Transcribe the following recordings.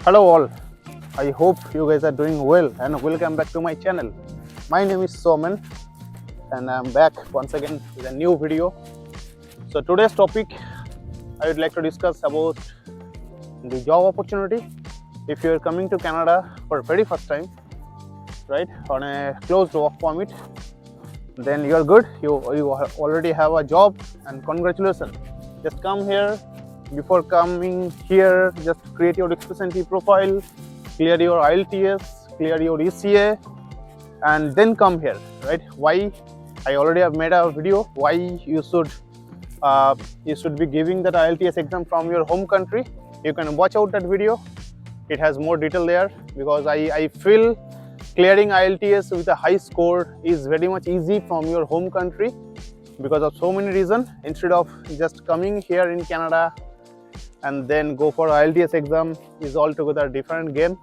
Hello all, I hope you guys are doing well and welcome back to my channel. My name is Soman and I'm back once again with a new video. So today's topic I would like to discuss about the job opportunity. If you are coming to Canada for very first time, right, on a closed work permit, then you are good. You already have a job and congratulations. Just come here. Before coming here, just create your Express Entry profile, clear your IELTS, clear your ECA, and then come here, right? Why? I already have made a video why you should be giving that IELTS exam from your home country. You can watch out that video. It has more detail there because I feel clearing IELTS with a high score is very much easy from your home country because of so many reasons. Instead of just coming here in Canada and then go for IELTS exam is altogether different game.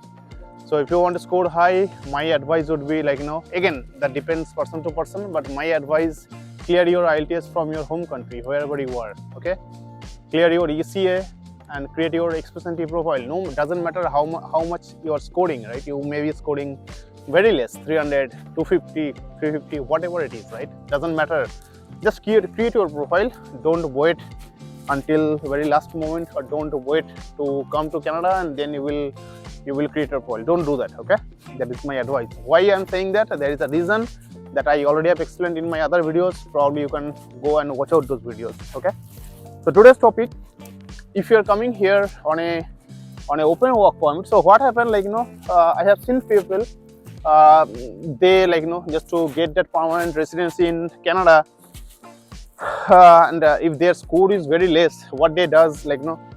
So if you want to score high, my advice would be again that depends person to person, but my advice, clear your IELTS from your home country wherever you are. Okay, clear your ECA and create your Express Entry profile. No, doesn't matter how much you are scoring, right? You may be scoring very less, 300, 250, 350, whatever it is, right? Doesn't matter. Just create your profile. Don't wait until very last moment, or don't wait to come to Canada and then you will create your profile. Don't do that. Okay, that is my advice. Why I am saying that? There is a reason that I already have explained in my other videos. Probably you can go and watch out those videos. Okay, so today's topic, if you are coming here on a open work permit, so what happened, I have seen people they just to get that permanent residency in Canada, and if their score is very less, what they does,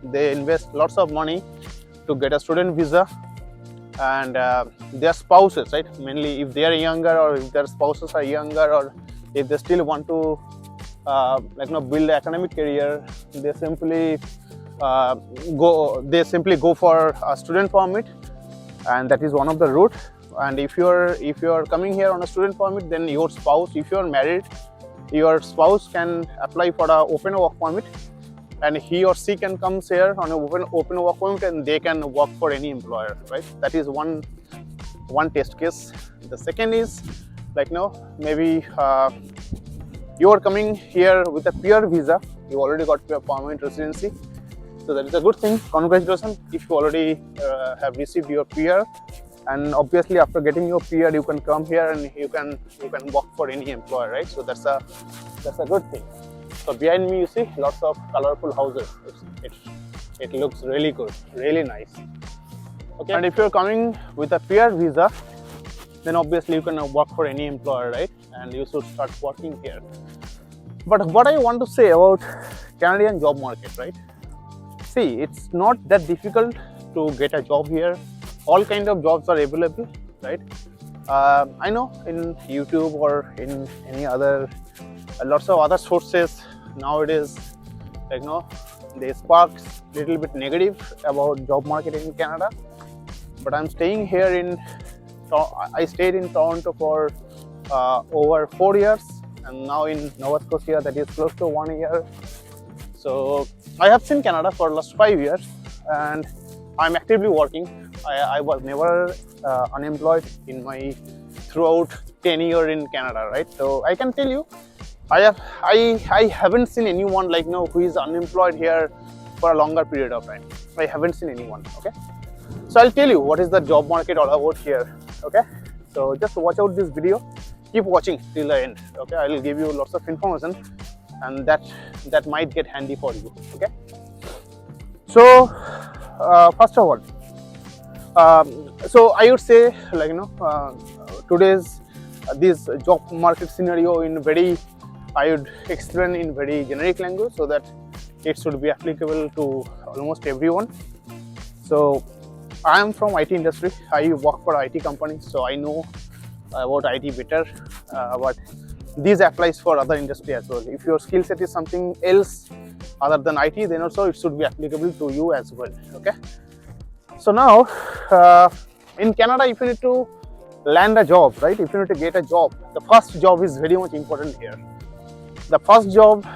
they invest lots of money to get a student visa, and their spouses, right, mainly if they are younger, or if their spouses are younger, or if they still want to build an academic career, they simply go for a student permit, and that is one of the route. And if you are coming here on a student permit, then your spouse, if you are married, your spouse can apply for a open work permit, and he or she can come here on an open work permit, and they can work for any employer, right? That is one test case. The second is maybe you are coming here with a PR visa. You already got your permanent residency, so that is a good thing. Congratulations if you already have received your PR. And obviously, after getting your PR, you can come here and you can work for any employer, right? So that's a good thing. So behind me, you see lots of colorful houses. It looks really good, really nice. Okay. And if you're coming with a PR visa, then obviously you can work for any employer, right? And you should start working here. But what I want to say about Canadian job market, right? See, it's not that difficult to get a job here. All kind of jobs are available, right? I know in YouTube or in any other lots of other sources nowadays, they spark little bit negative about job market in Canada. But I'm staying here I stayed in Toronto for over 4 years, and now in Nova Scotia, that is close to 1 year. So I have seen Canada for the last 5 years, and I'm actively working. I was never unemployed in my throughout 10 years in Canada, right? So I can tell you, I haven't seen anyone who is unemployed here for a longer period of time. I haven't seen anyone. Okay, so I'll tell you what is the job market all about here. Okay, so just watch out this video. Keep watching till the end. Okay, I will give you lots of information, and that might get handy for you. Okay, so first of all, so I would say today's this job market scenario I would explain in very generic language so that it should be applicable to almost everyone. So I am from IT industry. I work for IT companies, so I know about IT better, but this applies for other industry as well. If your skill set is something else other than IT, then also it should be applicable to you as well. Okay, so now in Canada, if you need to land a job, right, if you need to get a job, the first job is very much important here. The first job,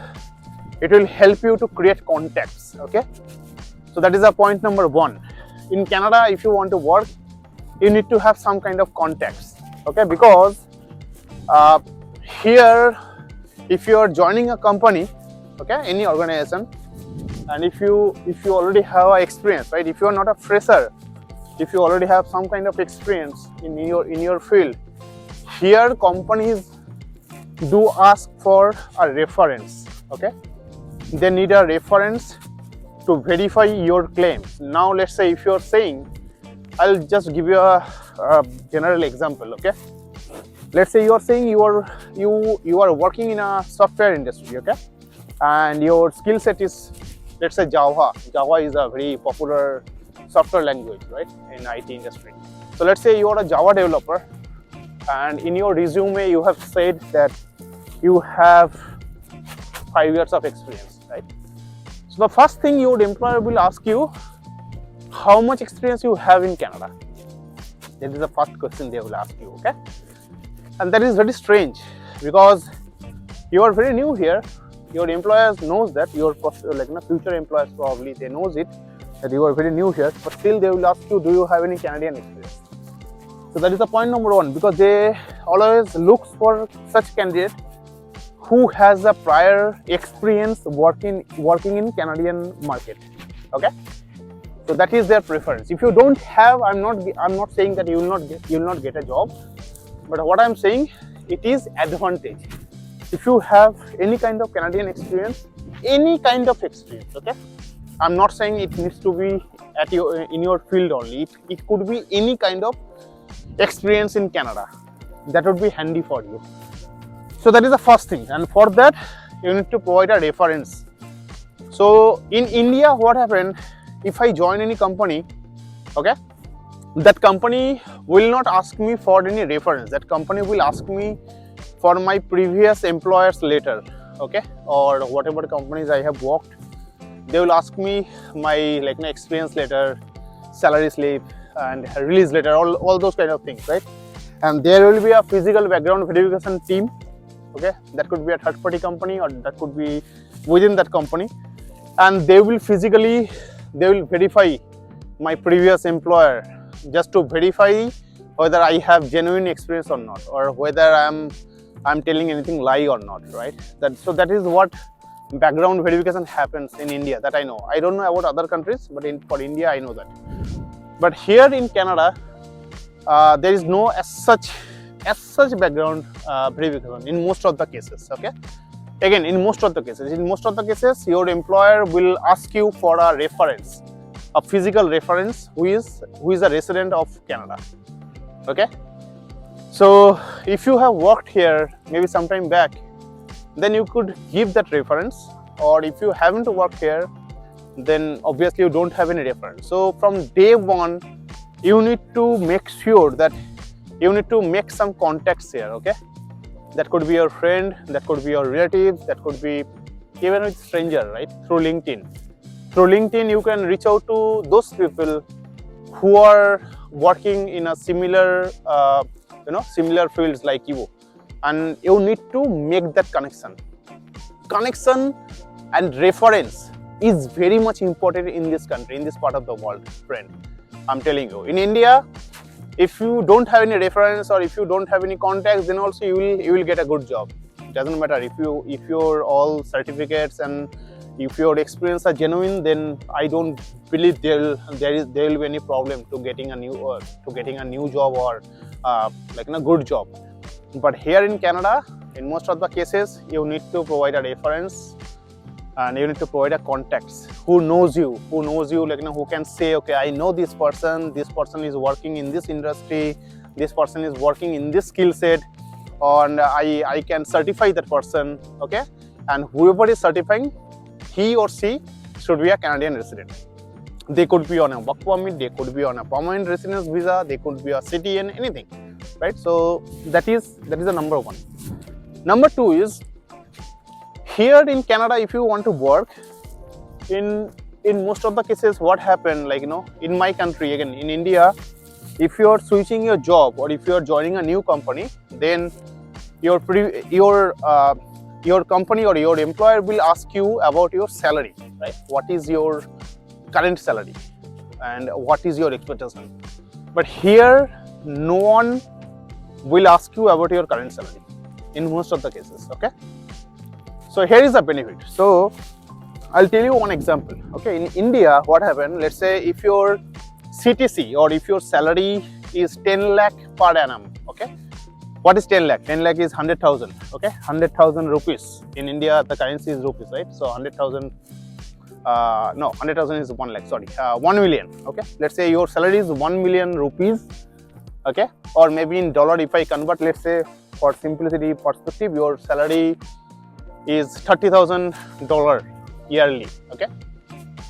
it will help you to create contacts. Okay, so that is a point number one. in Canada, if you want to work, you need to have some kind of contacts, okay? Because here, if you are joining a company, okay, any organization, and if you already have a experience, right? If you are not a fresher, if you already have some kind of experience in your field, here companies do ask for a reference, okay? They need a reference to verify your claims. Now let's say if you are saying, I'll just give you a general example, okay? Let's say you are saying you are working in a software industry, okay? And your skill set is, let's say, Java. Java is a very popular software language, right, in IT industry. So let's say you are a Java developer, and in your resume you have said that you have 5 years of experience, right? So the first thing your employer will ask you, how much experience you have in Canada. That is the first question they will ask you, okay? And that is very strange because you are very new here. Your employers knows that, your future employers probably, they knows it, that you are very new here, but still they will ask you, do you have any Canadian experience? So that is the point number one, because they always look for such candidate who has a prior experience working in Canadian market, okay? So that is their preference. If you don't have, I'm not saying that you will not get a job, but what I'm saying, it is advantage. If you have any kind of Canadian experience, any kind of experience, okay? I'm not saying it needs to be in your field only. It could be any kind of experience in Canada. That would be handy for you. So that is the first thing, and for that you need to provide a reference. So in India, what happened, if I join any company, okay, that company will not ask me for any reference. That company will ask me for my previous employer's letter, okay, or whatever companies I have worked, they will ask me my experience letter, salary slip, and release letter, all those kind of things, right? And there will be a physical background verification team, okay? That could be a third party company, or that could be within that company, and they will verify my previous employer, just to verify whether I have genuine experience or not, or whether I'm telling anything lie or not, right? So that is what background verification happens in India, that I know. I don't know about other countries, but for India I know that. But here in Canada, there is no as such background verification in most of the cases, okay? Again, in most of the cases, your employer will ask you for a reference, a physical reference who is a resident of Canada, okay? So if you have worked here maybe some time back, then you could give that reference, or if you haven't worked here, then obviously you don't have any reference. So from day one, you need to make sure that you need to make some contacts here, okay? That could be your friend, that could be your relative, that could be even with stranger, right? Through LinkedIn. Through LinkedIn, you can reach out to those people who are working in a similar, similar fields like you, and you need to make that connection. Connection and reference is very much important in this country, in this part of the world, friend. I'm telling you, in India, if you don't have any reference or if you don't have any contacts, then also you will get a good job. It doesn't matter if your all certificates and if your experience are genuine, then I don't believe there will be any problem to getting a new job or a good job. But here in Canada, in most of the cases, you need to provide a reference, and you need to provide a contacts who knows you, who can say, okay, I know this person is working in this industry, this person is working in this skill set, and I can certify that person, okay? And whoever is certifying, he or she should be a Canadian resident. They could be on a work permit, they could be on a permanent residence visa, they could be a citizen, anything, right? So that is the number one. Number two is, here in Canada, if you want to work, in most of the cases, what happened, in my country, again, in India, if you are switching your job or if you are joining a new company, then your company or your employer will ask you about your salary, right? What is your current salary? and what is your expectation. But here, no one will ask you about your current salary in most of the cases. Okay, so here is the benefit. So I'll tell you one example. Okay, in India, what happened? Let's say if your CTC or if your salary is 10 lakh per annum. Okay, what is 10 lakh? 10 lakh is 100,000. Okay, 100,000 rupees. In India, the currency is rupees, right? So 100,000. No, 100,000 is 1 lakh. Sorry, 1 million. Okay, let's say your salary is 1 million rupees. Okay, or maybe in dollar, if I convert, let's say for simplicity perspective, your salary is $30,000 yearly. Okay,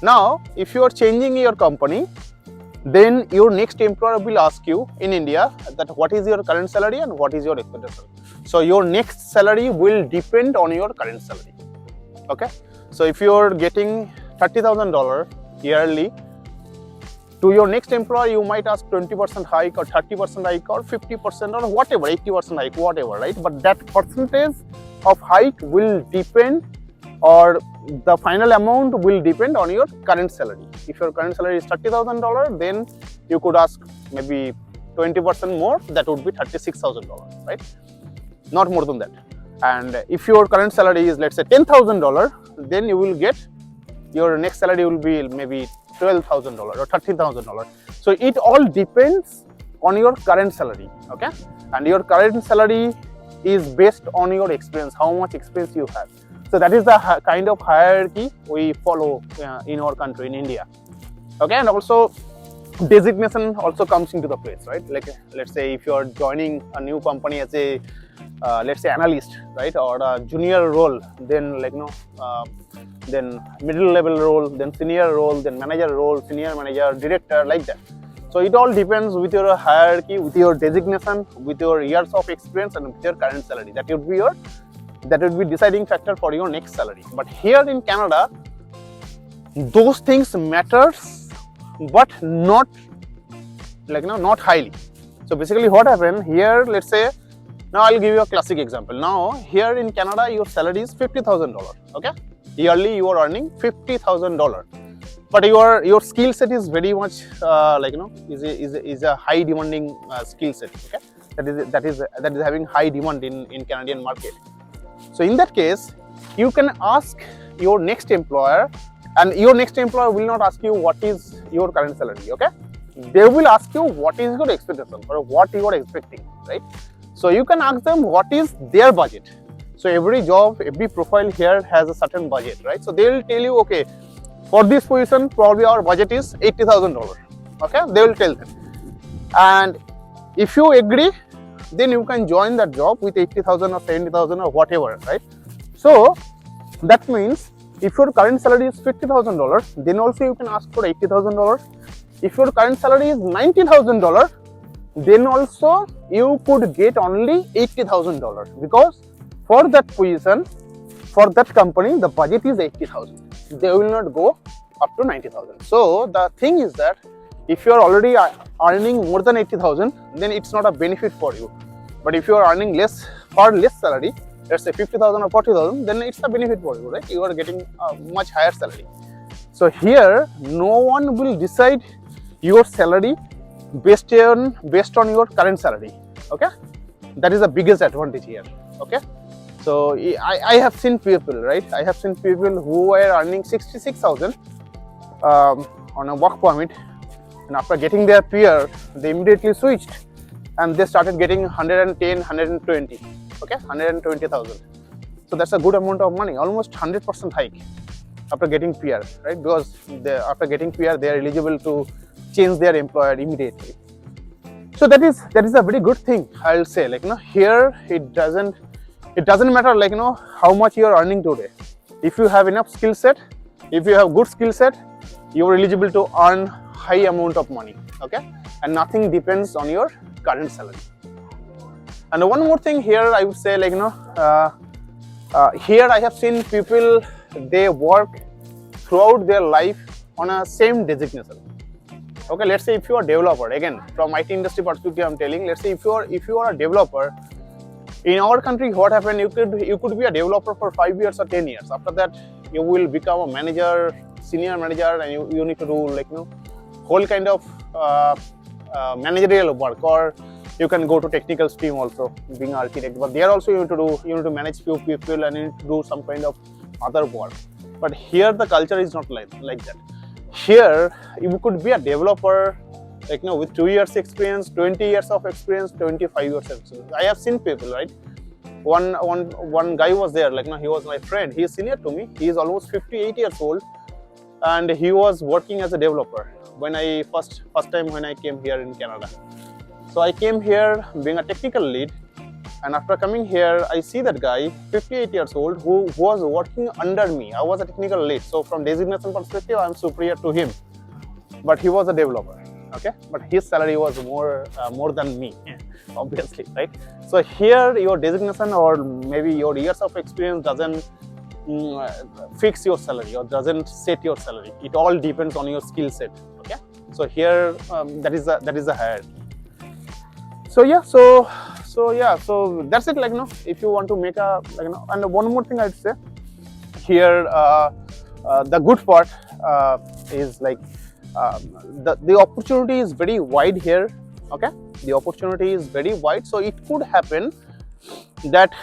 now if you are changing your company, then your next employer will ask you in India that what is your current salary and what is your expectation. So your next salary will depend on your current salary. Okay, so if you are getting $30,000 yearly, to your next employer you might ask 20% hike or 30% hike or 50% or whatever, 80% hike, whatever, right? But that percentage of hike will depend, or the final amount will depend on your current salary. If your current salary is $30,000, then you could ask maybe 20% more, that would be $36,000, right? Not more than that. And if your current salary is, let's say, $10,000, then you will get, your next salary will be maybe $12,000 or $13,000. So it all depends on your current salary. Okay, and your current salary is based on your experience, how much experience you have. So that is the kind of hierarchy we follow in our country, in India. Okay, and also designation also comes into the place, right? Like, let's say if you are joining a new company as a let's say analyst, right, or a junior role, then then middle level role, then senior role, then manager role, senior manager, director, like that. So it all depends with your hierarchy, with your designation, with your years of experience, and with your current salary. That would be deciding factor for your next salary. But here in Canada, those things matters, but not not highly. So basically what happened here, let's say, now I'll give you a classic example. Now here in Canada, your salary is $50,000. Okay, yearly you are earning $50,000, but your skill set is very much is a high demanding skill set. Okay, that is having high demand in Canadian market. So in that case, you can ask your next employer, and your next employer will not ask you what is your current salary. Okay, they will ask you what is your expectation or what you are expecting, right? So you can ask them what is their budget. So every job, every profile here has a certain budget, right? So they will tell you, okay, for this position, probably our budget is $80,000. Okay, they will tell them, and if you agree, then you can join that job with 80,000 or 70,000 or whatever, right? So that means if your current salary is $50,000, then also you can ask for $80,000. If your current salary is $90,000, then also you could get only $80,000, because for that position, for that company, the budget is 80,000. They will not go up to 90,000. So the thing is that if you are already earning more than 80,000, then it's not a benefit for you. But if you are earning far less salary, let's say 50,000 or 40,000, then it's a benefit for you, right? You are getting a much higher salary. So here, no one will decide your salary based on your current salary. Okay, that is the biggest advantage here. Okay, so I have seen people, right? I have seen people who were earning 66,000 on a work permit, and after getting their PR, they immediately switched and they started getting 110, 120. Okay, 120,000. So that's a good amount of money, almost 100% hike after getting PR, right? Because after getting PR, they are eligible to change their employer immediately. So that is a very good thing, I'll say. Here it doesn't matter how much you are earning today. If you have enough skill set, if you have good skill set, you are eligible to earn high amount of money. Okay, and nothing depends on your current salary. And one more thing here, I would say, here I have seen people, they work throughout their life on a same designation. Okay, let's say if you are a developer, again from IT industry perspective I'm telling, let's say if you are a developer in our country, what happened, you could be a developer for 5 years or 10 years. After that you will become a manager, senior manager, and you need to do whole kind of managerial work, or you can go to technical stream also, being architect. But there also you need to manage few people and you need to do some kind of other work. But here the culture is not like that. Here you could be a developer, like, with 2 years experience, 20 years of experience, 25 years of experience. I have seen people, right? One guy was there, like, he was my friend. He is senior to me. He is almost 58 years old, and he was working as a developer when I first time when I came here in Canada. So I came here being a technical lead, and after coming here, I see that guy, 58 years old, who was working under me. I was a technical lead, so from designation perspective, I am superior to him. But he was a developer, okay? But his salary was more than me, obviously, right? So here, your designation or maybe your years of experience doesn't fix your salary or doesn't set your salary. It all depends on your skill set, okay? So here, that is the hierarchy. So yeah, so that's it. Like, if you want to make a, and one more thing I'd say here, the good part is like the opportunity is very wide here. Okay, the opportunity is very wide, so it could happen that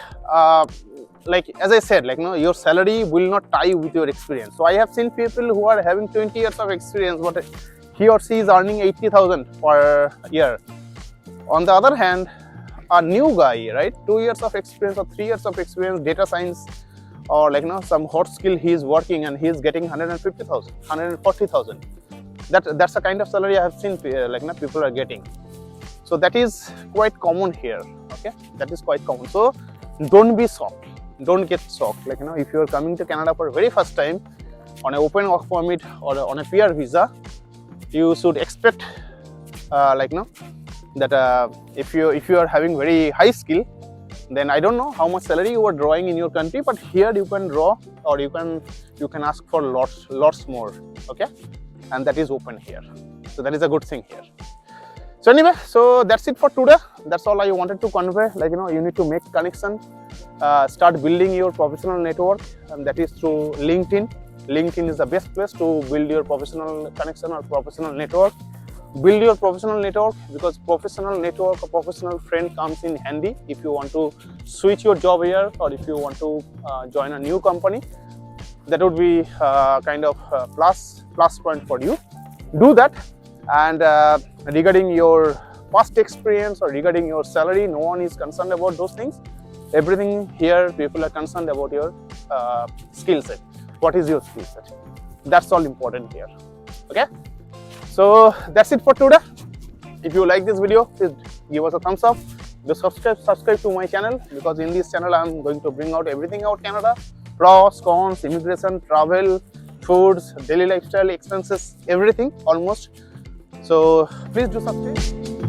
like, as I said, like, your salary will not tie with your experience. So I have seen people who are having 20 years of experience, but he or she is earning 80,000 per year. On the other hand, a new guy, right, 2 years of experience or 3 years of experience, data science, or like, some hot skill he is working, and he is getting 150,000, 140,000. That's the kind of salary I have seen, like, people are getting. So that is quite common here. Okay, that is quite common. So don't be shocked. Don't get shocked. Like, if you are coming to Canada for the very first time on an open work permit or on a PR visa, you should expect, that if you are having very high skill, then I don't know how much salary you are drawing in your country, but here you can draw, or you can ask for lots more. Okay, and that is open here. So that is a good thing here. So anyway, so that's it for today. That's all I wanted to convey. Like, you need to make connection, start building your professional network, and that is through LinkedIn. LinkedIn is the best place to build your professional connection or professional network. Build your professional network, because professional network or professional friend comes in handy if you want to switch your job here, or if you want to join a new company. That would be kind of plus point for you. Do that. And regarding your past experience or regarding your salary, no one is concerned about those things. Everything here, people are concerned about your skill set. What is your skill set? That's all important here. Okay, so that's it for today. If you like this video, please give us a thumbs up. Do subscribe to my channel, because in this channel I'm going to bring out everything about Canada: pros, cons, immigration, travel, foods, daily lifestyle, expenses, everything almost. So please do subscribe.